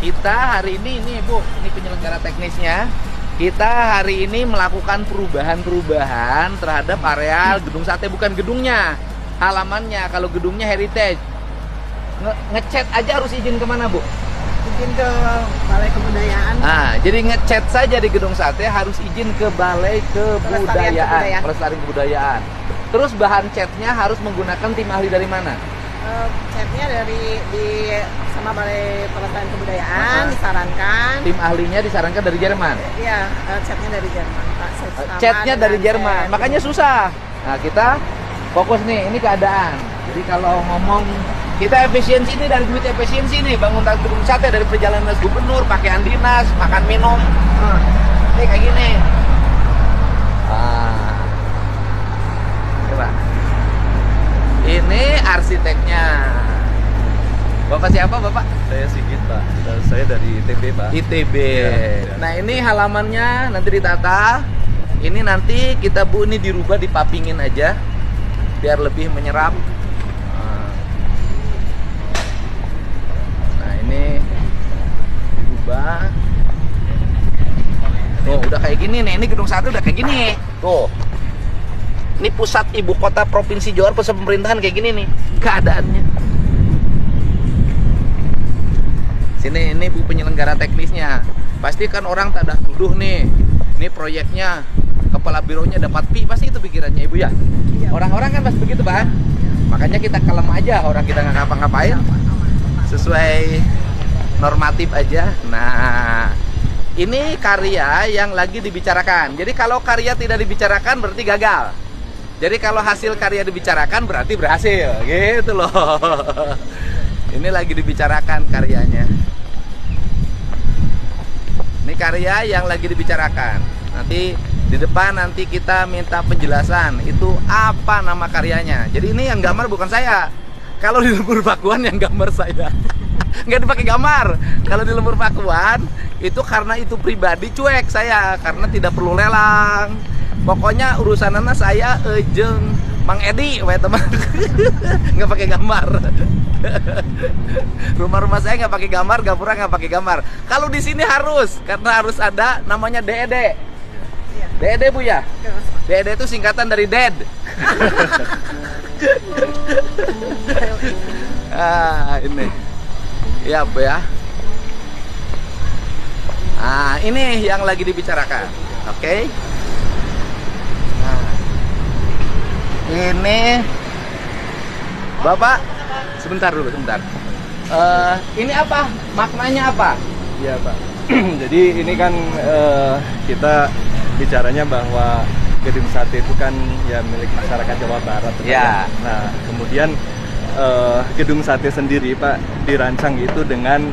Kita hari ini Bu, ini penyelenggara teknisnya. Kita hari ini melakukan perubahan-perubahan terhadap areal gedung sate, bukan gedungnya, halamannya. Kalau gedungnya heritage, ngecat aja harus izin kemana Bu? Izin ke Balai Kebudayaan. Nah, jadi ngecat saja di gedung sate harus izin ke Balai Kebudayaan, Pelestarian Kebudayaan. Terus bahan catnya harus menggunakan tim ahli dari mana? Catnya sama Balai Pelestarian Kebudayaan disarankan. Tim ahlinya disarankan dari Jerman. Iya, catnya dari Jerman, Pak. Catnya dari Jerman, makanya susah. Nah, kita fokus nih, ini keadaan. Jadi kalau ngomong kita efisiensi ini dari duit efisiensi nih, bangun gedung sate dari perjalanan gubernur, pakaian dinas, makan minum. Ini kayak gini. Coba. Ini arsiteknya. Bapak siapa, Bapak? Saya Sigit, Pak. Saya dari ITB, Pak. ITB. Ya. Nah, ini halamannya nanti ditata. Ini nanti kita Bu ini dirubah, dipapingin aja biar lebih menyerap. Nah, ini dirubah. Tuh, udah kayak gini nih. Ini gedung sate udah kayak gini. Tuh. Ini pusat ibu kota provinsi Jawa Barat, pusat pemerintahan kayak gini nih keadaannya. Sini ini Bu penyelenggara teknisnya. Pasti kan orang tak ada tuduh nih. Ini proyeknya kepala bironya dapat pi, pasti itu pikirannya Ibu ya. Orang-orang kan pasti begitu, Pak. Makanya kita kalem aja, orang kita nggak ngapa-ngapain. Sesuai normatif aja. Nah, ini karya yang lagi dibicarakan. Jadi kalau karya tidak dibicarakan berarti gagal. Jadi kalau hasil karya dibicarakan berarti berhasil, gitu loh. Ini lagi dibicarakan karyanya. Ini karya yang lagi dibicarakan. Nanti di depan nanti kita minta penjelasan itu apa nama karyanya. Jadi ini yang gambar bukan saya. Kalau di Lembur Pakuan yang gambar saya. Nggak dipakai gambar. Kalau di Lembur Pakuan itu karena itu pribadi cuek saya, karena tidak perlu lelang. Pokoknya urusannya saya jeung Mang Edi, teman. Nggak pakai gambar. Rumah-rumah saya nggak pakai gambar, gapura nggak pakai gambar. Kalau di sini harus, karena harus ada namanya DED. DED Bu ya? DED itu singkatan dari dead. Ini. Ya Bu ya. Ini yang lagi dibicarakan. Oke. Ini Bapak, sebentar dulu, sebentar. Ini apa? Maknanya apa? Iya, Pak. Jadi ini kan kita bicaranya bahwa gedung sate itu kan ya milik masyarakat Jawa Barat. Ya. Nah, kemudian gedung sate sendiri, Pak, dirancang itu dengan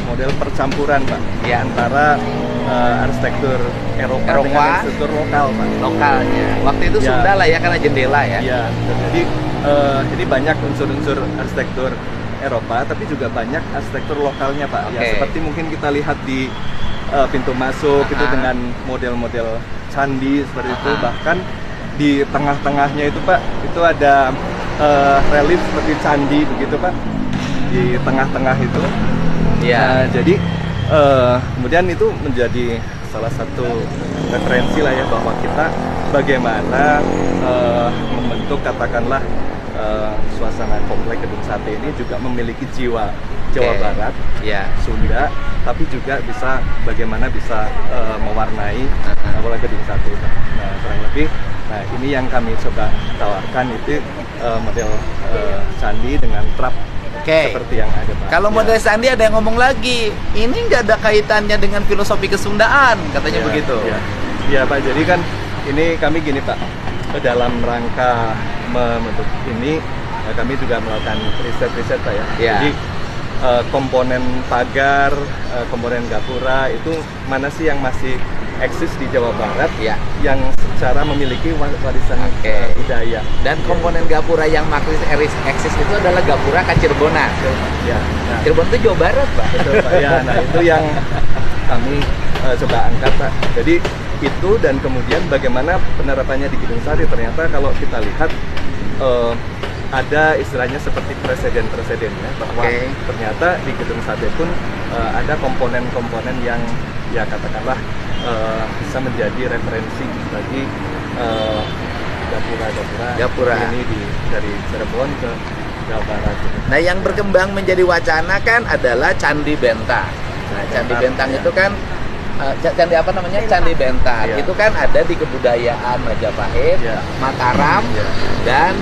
model percampuran, Pak, ya, antara arsitektur Eropa dengan arsitektur lokal, Pak. Lokalnya. Waktu itu Ya. Sunda lah ya, karena jendela ya. Iya. Jadi ini banyak unsur-unsur arsitektur Eropa, tapi juga banyak arsitektur lokalnya, Pak. Ya, seperti mungkin kita lihat di pintu masuk itu dengan model-model candi seperti itu. Bahkan di tengah-tengahnya itu, Pak, itu ada relief seperti candi begitu, Pak. Di tengah-tengah itu. Ya. Jadi kemudian itu menjadi salah satu referensi lah ya, bahwa kita bagaimana membentuk katakanlah suasana komplek gedung sate ini juga memiliki jiwa Jawa Barat, ya, Sunda, tapi juga bisa bagaimana bisa mewarnai apalagi gedung sate. Nah, kurang lebih, nah ini yang kami coba tawarkan itu model candi dengan trap. Seperti yang ada, Pak. Kalau model sandi ada yang ngomong lagi, ini nggak ada kaitannya dengan filosofi kesundaan, katanya begitu. Iya, Pak. Jadi kan ini kami gini, Pak, dalam rangka membentuk ini kami juga melakukan riset-riset, Pak ya. Jadi komponen pagar, komponen gapura itu mana sih yang masih eksis di Jawa Barat, yang secara memiliki warisan budaya. Dan komponen gapura yang eksis itu adalah gapura Kacirbonan. Ya, nah, Cirebon itu Jawa Barat, Pak. Betul, Pak. Ya, nah itu yang kami coba angkat, Pak. Jadi itu, dan kemudian bagaimana penerapannya di gedung sate. Ternyata kalau kita lihat ada istilahnya seperti preseden-presidennya bahwa Oke. ternyata di gedung sate pun ada komponen-komponen yang ya katakanlah bisa menjadi referensi bagi gapura ini dari Cirebon ke Jawa Barat. Nah, yang berkembang menjadi wacana kan adalah Candi Bentang. Nah, Candi Bentang itu kan candi apa namanya? Candi Bentang. Iya. Itu kan ada di kebudayaan Majapahit, Iya. Mataram, Iya. dan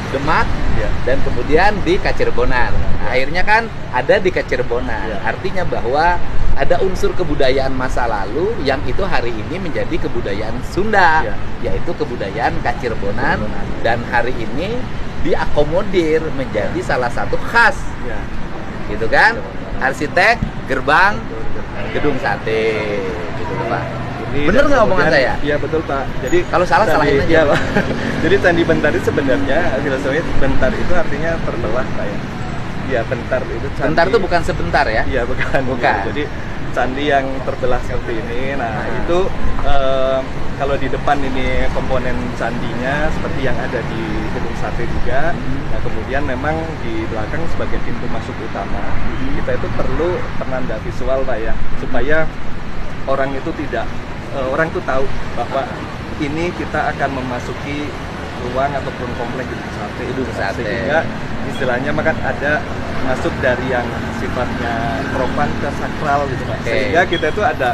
Demak, Iya. dan kemudian di Kacirebonan. Nah, akhirnya kan ada di Kacirebonan. Iya. Artinya bahwa ada unsur kebudayaan masa lalu yang itu hari ini menjadi kebudayaan Sunda, Iya. yaitu kebudayaan Kacirebonan, Kacirebonan. dan hari ini diakomodir menjadi salah satu khas, Ya. gitu kan? Arsitek gerbang gedung sate, gitu Pak. Ini Bener dan nggak omongan kemudian- saya? Iya betul Pak. Jadi Kalau salah, salahin aja. Iya, Pak. Jadi Candi Bentar itu sebenarnya filosofinya bentar itu artinya terbelah Pak ya. Iya bentar itu candi. Bentar tuh bukan sebentar ya? Iya bukan. Bukan. Jadi candi yang terbelah seperti ini. Nah Ah. itu kalau di depan ini komponen candinya seperti yang ada di gedung sate juga. Nah kemudian memang di belakang sebagai pintu masuk utama kita itu perlu penanda visual Pak ya supaya orang itu tidak orang tuh tahu bahwa ini kita akan memasuki ruang ataupun komplek gedung sate. Gedung sate. Sehingga istilahnya maka ada masuk dari yang sifatnya profan ke sakral gitu Pak. Oke. Sehingga kita itu ada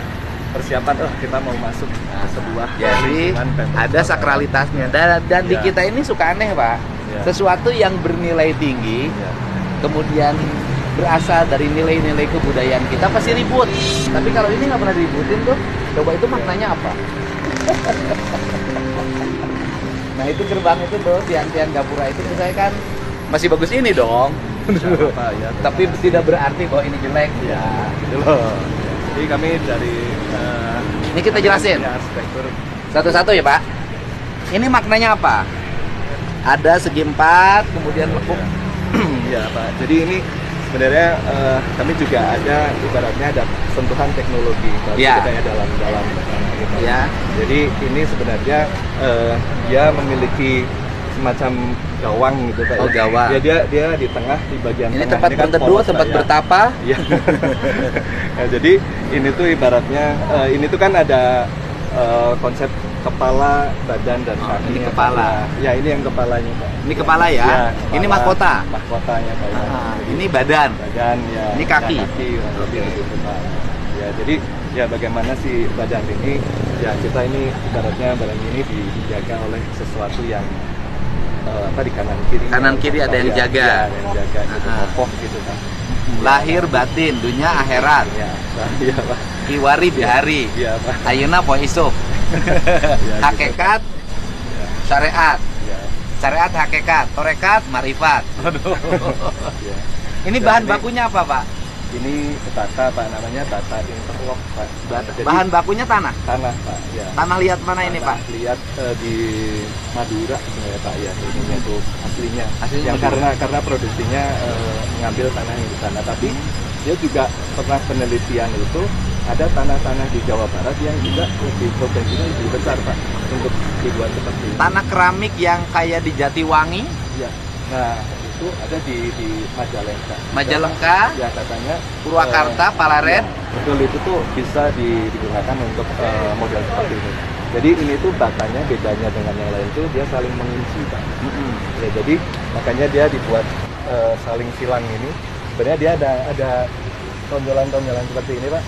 persiapan kita mau masuk ke sebuah Jadi lingkungan pemprov ada kota. sakralitasnya, dan di Ya. kita ini suka aneh Pak. Ya. Sesuatu yang bernilai tinggi, Ya. kemudian berasal dari nilai-nilai kebudayaan kita pasti ribut. Tapi kalau ini nggak pernah diributin tuh, coba itu maknanya apa? Nah itu gerbang itu tuh, tiang-tiang gapura itu menurut saya kan masih bagus ini dong. Insya Allah, Pak, ya. Tapi tidak berarti bahwa ini jelek. Ya, gitu loh. Jadi kami dari Ini kita jelasin arsitektur satu-satu ya Pak. Ini maknanya apa? Ada segi empat, kemudian lekuk. ya Pak. Jadi ini sebenarnya kami juga ada ibaratnya ada sentuhan teknologi baru Ya. kita ya dalam gitu. Ya. Jadi ini sebenarnya dia memiliki semacam gawang gitu Pak. Oh, ya. gawang. Dia di tengah di bagian Ini tengah tempat kan berteduh, polos, tempat Pak, ya. bertapa. Iya. Nah, jadi ini tuh ibaratnya ini tuh kan ada konsep kepala, badan dan Oh, kaki. ini kepala. Ya, ini yang kepalanya, Pak. Ini kepala ya. kepala, Ini mahkota. Mahkotanya, Pak. Ya. Ah, Jadi, ini badan. badan ya. Ini kaki. Ya, kaki Oke. gitu, Pak. Ya, jadi ya bagaimana sih badan ini ya kita ini ibaratnya badan ini dijaga oleh sesuatu yang apa di kanan kiri. Kanan kiri ada yang Ya, jaga. ya, ada yang jaga gitu, Ah. kokoh gitu kan. Lahir batin, dunia akhirat. Ya, Pak. Iya, Pak. Kiwari bihari. Iya, Pak. Ayeuna poe isuk. Ya, gitu, Hakikat Ya, syariat. ya, Syariat hakikat, torekat marifat. ya. Ini Dan bahan ini- bakunya apa, Pak? Ini bata Pak, namanya bata interlock Pak. Jadi, Bahan bakunya tanah. tanah Pak, ya. Tanah liat mana ini, Pak? Lihat di Madura sebenarnya Pak ya, ini itu aslinya. Aslinya yang Madura. karena produksinya mengambil tanah yang di sana, tapi dia juga pernah penelitian itu ada tanah-tanah di Jawa Barat yang juga lebih potensinya lebih besar Pak untuk dibuat seperti ini. Tanah keramik yang kayak di Jatiwangi, Ya. Nah, itu ada di Majalengka. Majalengka, Ya katanya Purwakarta, Palaren. betul itu tuh bisa digunakan untuk model seperti ini. Jadi ini tuh batanya bedanya dengan yang lain tuh dia saling mengunci Pak. Ya, jadi makanya dia dibuat saling silang ini. Sebenarnya dia ada tonjolan-tonjolan seperti ini Pak.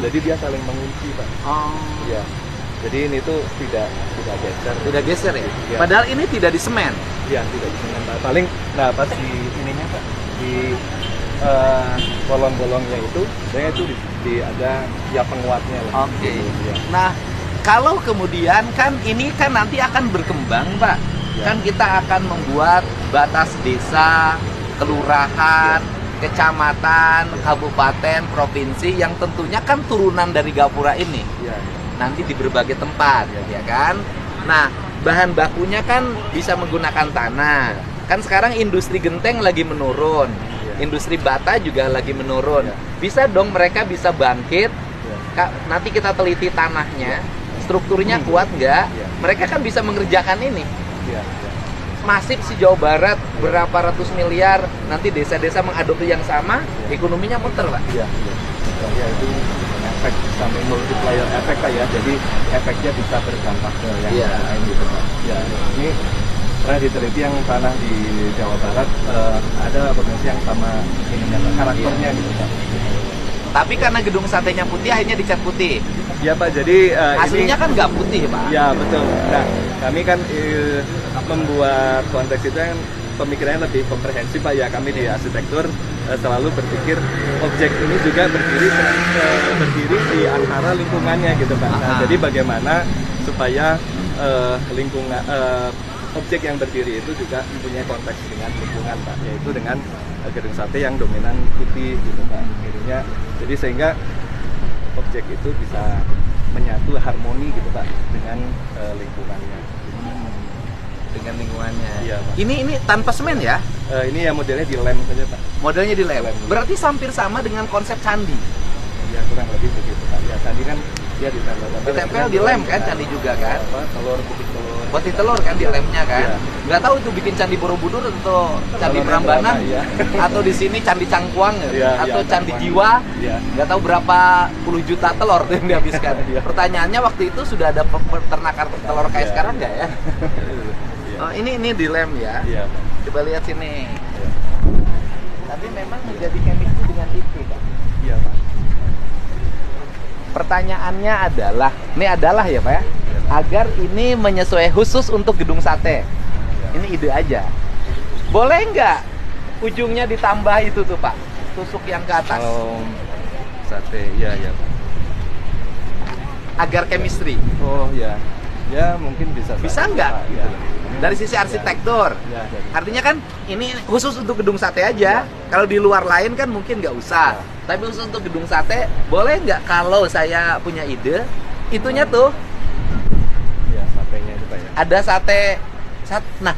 Jadi dia saling mengunci Pak. Oh, Ya. Jadi ini tuh tidak geser. tidak geser ya? Iya. Padahal ini tidak di semen. Ya tidak bisa Pak. Paling nah pas di ininya Pak di bolong-bolongnya itu sebenarnya itu di ada ya penguatnya lah. Oke. Gitu, ya. Nah, kalau kemudian kan ini kan nanti akan berkembang, Pak. Ya. Kan kita akan membuat batas desa, kelurahan, kecamatan, kabupaten, provinsi yang tentunya kan turunan dari gapura ini. Ya. Nanti di berbagai tempat, ya kan? Nah, bahan bakunya kan bisa menggunakan tanah. Kan sekarang industri genteng lagi menurun. Ya. Industri bata juga lagi menurun. Ya. Bisa dong mereka bisa bangkit. Ya. Nanti kita teliti tanahnya, strukturnya kuat nggak? Ya. Mereka kan bisa mengerjakan ini. Ya. Ya. masif sih Jawa Barat, berapa ratus miliar, nanti desa-desa mengadopsi yang sama, ekonominya muter Pak. Iya, iya. Ya itu efek sampai multiplier efek Pak ya. Jadi efeknya bisa berdampak ke yang lain gitu Pak. Ya, ini pernah diteliti yang tanah di Jawa Barat ada potensi yang sama ininya karakternya gitu Pak. Tapi karena gedung satenya putih, akhirnya dicat putih. Iya Pak, jadi aslinya ini, kan nggak putih Pak. Ya betul. Nah, kami kan membuat konteks itu yang pemikirannya lebih komprehensif Pak ya. Kami di arsitektur selalu berpikir objek ini juga berdiri di antara lingkungannya gitu Pak. Nah, jadi bagaimana supaya lingkungan objek yang berdiri itu juga mempunyai konteks dengan lingkungan Pak, yaitu dengan gedung sate yang dominan putih gitu Pak. Jadi sehingga objek itu bisa menyatu harmoni gitu Pak dengan lingkungannya. Dengan lingkungannya. Iya, Pak. Ini tanpa semen ya? Ini ya modelnya di lem saja Pak. Modelnya di lem. Berarti hampir sama dengan konsep candi. Ya kurang lebih begitu Pak. Ya candi kan dia ditempel di lem kan candi juga kan? Telur, putih telur. Putih telur kan di lemnya kan? Iya. Nggak tahu itu bikin candi Borobudur atau candi Prambanan, ya. atau di sini candi Cangkuang Ya, atau ya, candi Cangkuang. Jiwa. Ya. Nggak tahu berapa puluh juta telur yang dihabiskan. Ya. Pertanyaannya waktu itu sudah ada peternakan telur kayak Ya. sekarang nggak ya? Ya. Oh, ini di lem ya. Iya Pak. Coba lihat sini. Ya. Tapi memang menjadi chemistry dengan itu, Pak. Iya Pak. Pertanyaannya adalah, ini adalah ya Pak ya, agar ini menyesuaikan khusus untuk gedung sate. Ini ide aja. Boleh nggak ujungnya ditambah itu tuh Pak, tusuk yang ke atas, Sate, iya ya Pak. agar chemistry. Oh ya, ya mungkin bisa. Bisa nggak? Pak, ya. Dari sisi arsitektur. Ya, ya. Artinya kan ini khusus untuk gedung sate aja. Kalau di luar lain kan mungkin nggak usah. Tapi khusus untuk gedung sate, boleh nggak kalau saya punya ide, itunya tuh Ya, satenya itu Pak ya. ada nah,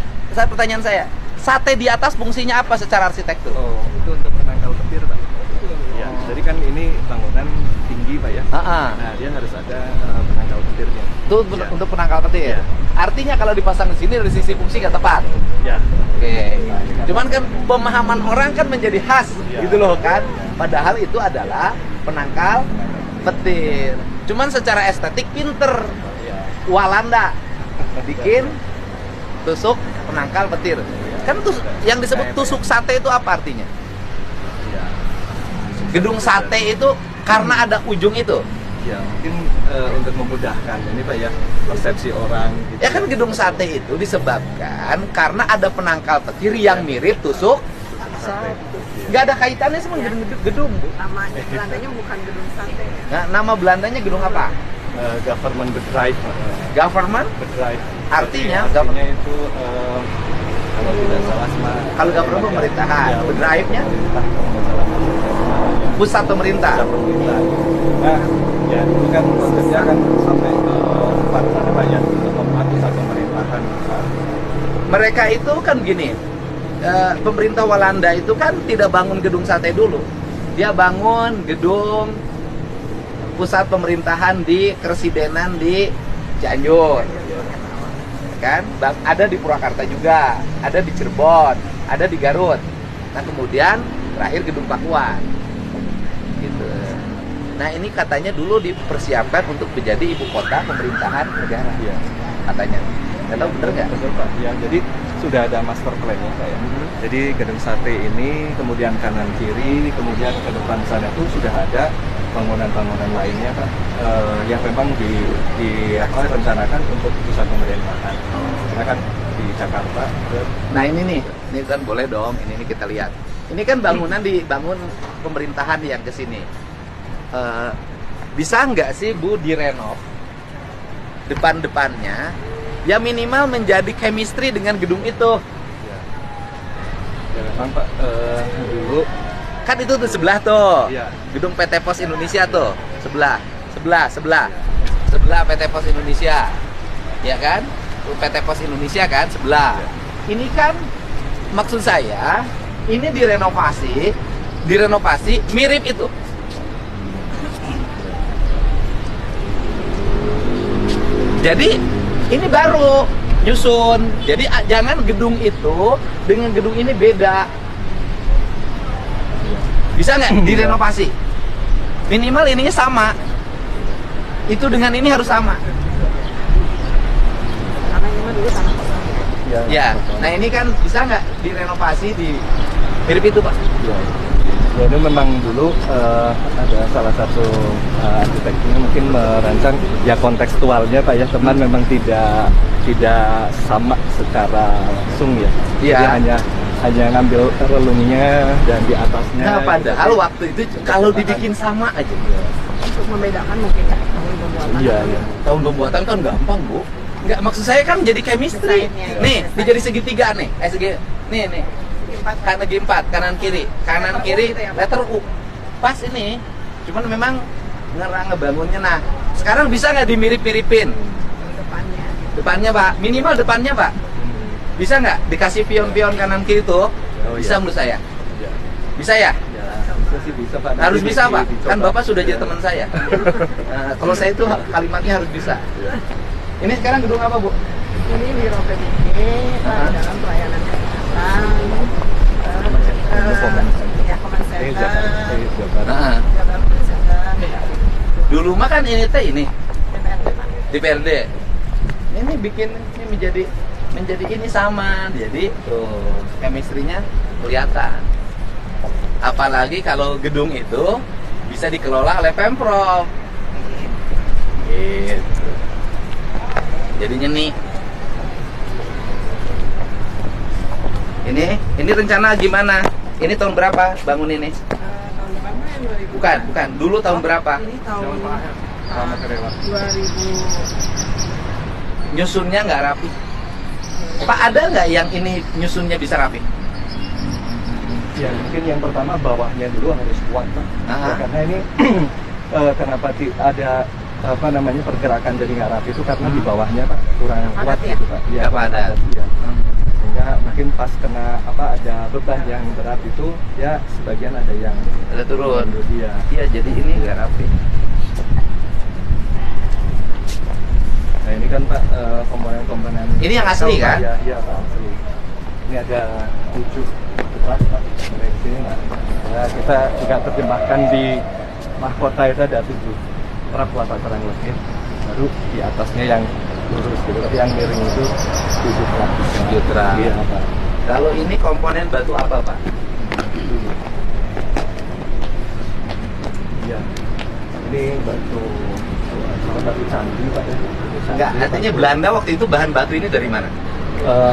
pertanyaan saya, sate di atas fungsinya apa secara arsitektur? Oh, itu untuk penangkal petir Pak. Ya, jadi kan ini bangunan tinggi Pak ya. Nah, dia harus ada penangkal petirnya. Itu Ya. untuk penangkal petir. Ya. Artinya kalau dipasang di sini dari sisi fungsi nggak tepat. Ya. Oke. Cuman kan pemahaman orang kan menjadi khas Ya. gitu loh kan. Padahal itu adalah penangkal petir. Cuman secara estetik pinter. Ya. Walanda bikin tusuk penangkal petir. Kan yang disebut tusuk sate itu apa artinya? Ya. Gedung sate itu karena ada ujung itu. Ya, mungkin untuk memudahkan ini Pak ya, persepsi orang gitu. Ya kan gedung sate itu disebabkan karena ada penangkal petir yang mirip tusuk. Sate. Nggak ada kaitannya sama gedung. Nama Belandanya bukan gedung sate. Nah, nama Belandanya gedung apa? Government bedrijf. Government. Bedrijf. Artinya Artinya itu kalau tidak salah kalau government pemerintahan, ya, bedrijfnya pemerintah, kalau tidak salah. pusat pemerintah. Pusat pemerintah. Nah, ya itu kan konsepnya kan sampai ke tempat Pak ya, ke tempat pusat pemerintahan. Mereka itu kan gini, pemerintah Walanda itu kan tidak bangun gedung sate dulu. Dia bangun gedung pusat pemerintahan di Keresidenan di Cianjur. Kan ada di Purwakarta juga, ada di Cirebon, ada di Garut. Nah kemudian terakhir gedung Pakuan gitu. Nah ini katanya dulu dipersiapkan untuk menjadi ibu kota pemerintahan negara. Iya. Katanya. Nggak tahu bener nggak? Betul Pak. Ya, jadi sudah ada master plan-nya Pak ya. Jadi gedung sate ini kemudian kanan kiri, kemudian ke depan sana itu sudah ada bangunan-bangunan lainnya Pak, yang memang direncanakan untuk pusat pemerintahan. Karena kan di Jakarta. Nah ini kan boleh dong. Ini kita lihat. Ini kan bangunan dibangun pemerintahan yang ke sini. Bisa nggak sih Bu direnov depan-depannya? Ya minimal menjadi chemistry dengan gedung itu. Ya memang Pak, dulu Kan itu tuh sebelah tuh. Iya. Gedung PT Pos Indonesia tuh. Sebelah PT Pos Indonesia. Ya kan? PT Pos Indonesia kan sebelah. Ini kan maksud saya ini direnovasi mirip itu. Jadi ini baru nyusun. Jadi jangan gedung itu dengan gedung ini beda. Bisa nggak direnovasi? Minimal ininya sama. Itu dengan ini harus sama. Karena ini mah dulu tanah kosong. Ya. Nah ini kan bisa nggak direnovasi di mirip itu, Pak? Ya. Ya, ini memang dulu ada salah satu arsiteknya mungkin merancang ya kontekstualnya Pak ya, teman memang tidak sama secara langsung ya. Iya. Jadi hanya ngambil relungnya dan di atasnya. Nah, padahal waktu itu kalau dibikin sama aja. Untuk membedakan mungkin ya tahun pembuatan. Iya, iya. Tahun pembuatan kan gampang, Bu. Enggak, maksud saya kan jadi chemistry. Desainnya, Nih, ya. dijadi segitiga nih. Nih. Segi empat, kanan kiri. Kanan kiri letter U. Pas ini. Cuman memang ngebangunnya. Nah, sekarang bisa nggak dimirip-miripin? Depannya. Depannya, Pak. Minimal depannya, Pak. Bisa nggak dikasih pion-pion kanan kiri tuh? Bisa iya. menurut saya. Ya. Bisa ya? Ya, bisa sih bisa Pak. Harus Nanti bisa, Pak. dicoba. Kan Bapak sudah jadi teman saya. Nah, kalau saya itu kalimatnya harus bisa. Ini sekarang gedung apa, Bu? Ini Biro PBB dalam pelayanan kesehatan. Ya, Command Ini Center. Jakarta. Nah, Jabar Command Center. dulu mah kan ini teh ini DPRD, Pak. DPRD. Ini bikin ini menjadi ini sama. Jadi tuh chemistry-nya kelihatan. Apalagi kalau gedung itu bisa dikelola oleh Pemprov. Gitu. Jadinya nih. Ini rencana gimana? Ini tahun berapa bangun ini? Tahun depan mah yang 2000. Bukan. Dulu tahun berapa? Ini tahun Lama kerewa. 2000. Nyusunnya nggak rapi. Pak, ada nggak yang ini nyusunnya bisa rapi? Ya mungkin yang pertama bawahnya dulu harus kuat Pak. Aha. Ya, karena ini kenapa ada apa namanya pergerakan jadi nggak rapi itu karena di bawahnya Pak kurang kuat Padat ya? gitu Pak. Ya, Nggak padat. ya. Sehingga mungkin pas kena ada beban yang berat itu ya sebagian ada yang Ada turun. Iya. Iya, jadi ini nggak rapi. Nah ini kan Pak komponen-komponen. Ini yang asli, kan? Iya, iya Pak asli. Ini ada 7 truk Pak. Dari sini Pak. Ya, kita juga terjemahkan di mahkota itu ada 7 truk lah Pak kurang lebih. Baru di atasnya yang lurus gitu. Tapi yang miring itu 7 truk. 7 truk. Iya Pak. Kalau ini komponen batu apa, Pak? Iya. Ini batu candi Pak ya. Enggak, artinya Belanda waktu itu bahan batu ini dari mana?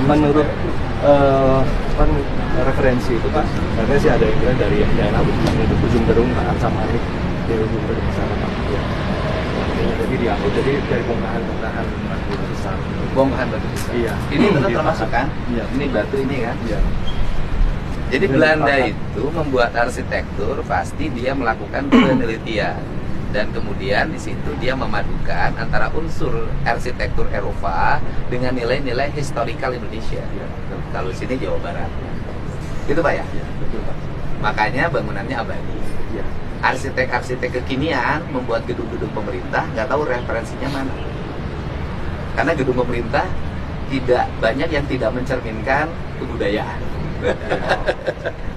Menurut kan referensi itu Pak, karena sih ada yang bilang dari daerah Ujung Berung Pak Arsamanik dari Ujung Berung sana Pak. Ya. Jadi diambil dari bongkahan batu besar. Bongkahan batu besar. Iya. Ini tetap termasuk kan? Iya. Ini batu ini kan? Iya. Jadi Ini Belanda sepakat. itu membuat arsitektur pasti dia melakukan penelitian dan kemudian di situ dia memadukan antara unsur arsitektur Eropa dengan nilai-nilai historikal Indonesia. Iya. Kalau sini Jawa Barat. Itu Pak ya? Iya, betul Pak. Makanya bangunannya abadi. Iya. Arsitek-arsitek kekinian membuat gedung-gedung pemerintah nggak tahu referensinya mana. Karena gedung pemerintah tidak banyak yang tidak mencerminkan kebudayaan.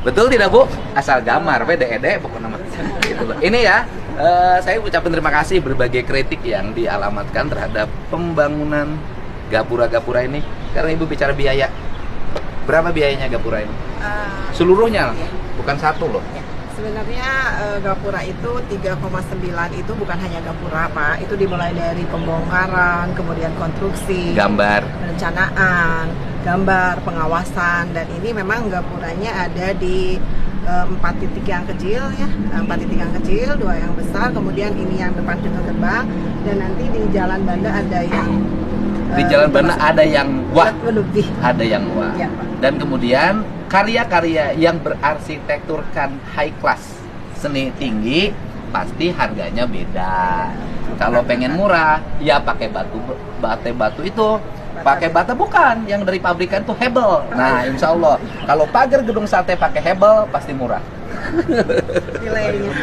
Betul tidak Bu? Asal gamar, PDED pokoknya nama. Gitu, Pak. Ini ya, saya ucapkan terima kasih berbagai kritik yang dialamatkan terhadap pembangunan gapura-gapura ini. Karena Ibu bicara biaya, berapa biayanya gapura ini? Seluruhnya, bukan satu loh. Sebenarnya gapura itu 3,9 itu bukan hanya gapura Pak, itu dimulai dari pembongkaran, kemudian konstruksi, Gambar. perencanaan, gambar, pengawasan, dan ini memang gapuranya ada di 4 titik yang kecil ya, 4 titik yang kecil, 2 yang besar, kemudian ini yang depan pintu gerbang, dan nanti di Jalan Banda ada yang Di Jalan Banda ada yang wah, lebih. ada yang wah. Ya, Pak. Dan kemudian karya-karya yang berarsitekturkan high class, seni tinggi, pasti harganya beda. Kalau pengen murah, ya pakai batu itu. Pakai bata bukan yang dari pabrikan itu Hebel. Nah, insya Allah kalau pagar gedung sate pakai Hebel pasti murah. Nilainya.